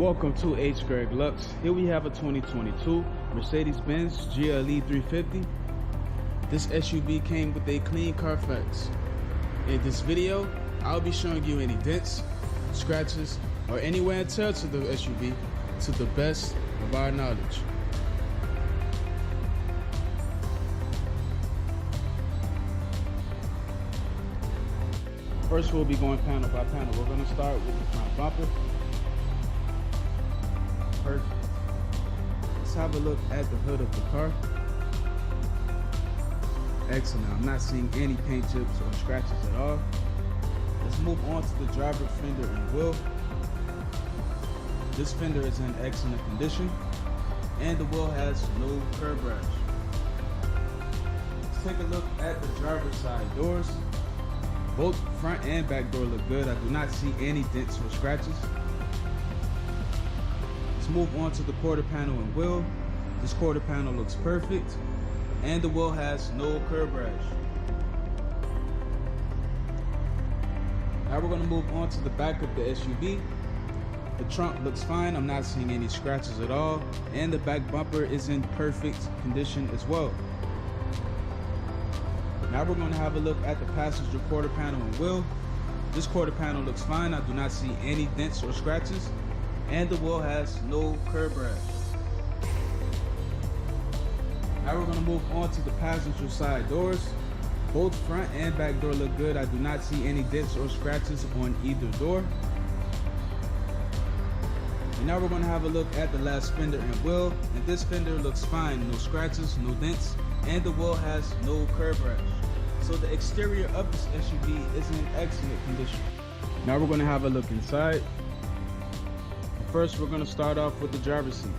Welcome to hgreglux. Here we have a 2022 Mercedes-Benz GLE 350. This SUV came with a clean carfax. In this video, I'll be showing you any dents, scratches, or any wear and tear to the SUV to the best of our knowledge. First, we'll be going panel by panel. We're going to start with the front bumper. Perfect. Let's have a look at the hood of the car. Excellent. I'm not seeing any paint chips or scratches at all. Let's move on to the driver fender and wheel. This fender is in excellent condition and the wheel has no curb rash. Let's take a look at the driver's side doors. Both front and back door look good. I do not see any dents or scratches. Let's move on to the quarter panel and wheel. This quarter panel looks perfect and the wheel has no curb rash. Now we're going to move on to the back of the SUV. The trunk looks fine. I'm not seeing any scratches at all, and the back bumper is in perfect condition as well. Now we're going to have a look at the passenger quarter panel and wheel. This quarter panel looks fine. I do not see any dents or scratches, and the wheel has no curb rash. Now we're going to move on to the passenger side doors. Both front and back door look good. I do not see any dents or scratches on either door. And now we're going to have a look at the last fender and wheel. And this fender looks fine. No scratches, no dents, and the wheel has no curb rash. So the exterior of this SUV is in excellent condition. Now we're going to have a look inside. First, we're going to start off with the driver's seat.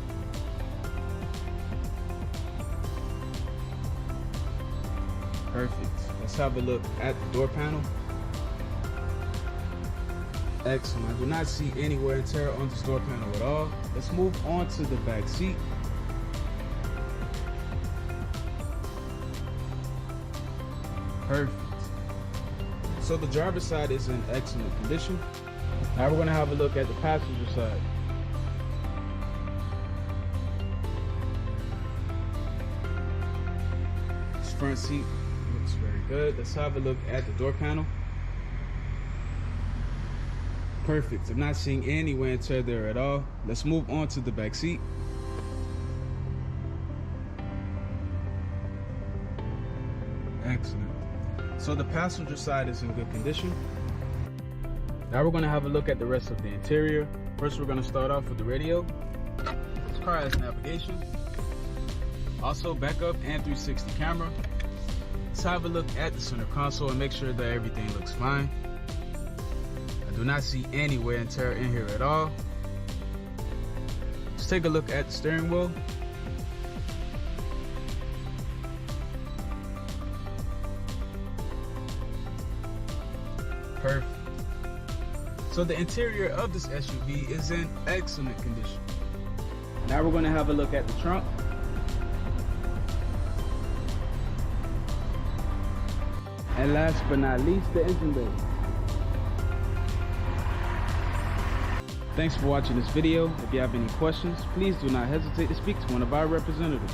Perfect. Let's have a look at the door panel. Excellent. I do not see any wear and tear on this door panel at all. Let's move on to the back seat. Perfect. So the driver's side is in excellent condition. Now we're going to have a look at the passenger side. This front seat looks very good. Let's have a look at the door panel. Perfect. I'm not seeing any wear and tear there at all. Let's move on to the back seat. Excellent. So the passenger side is in good condition. Now we're going to have a look at the rest of the interior. First, we're going to start off with the radio. This car has navigation, also backup and 360 camera. Let's have a look at the center console and make sure that everything looks fine. I do not see any wear and tear in here at all. Let's take a look at the steering wheel. Perfect. So the interior of this SUV is in excellent condition. Now we're going to have a look at the trunk. And last but not least, the engine bay. Thanks for watching this video. If you have any questions, please do not hesitate to speak to one of our representatives.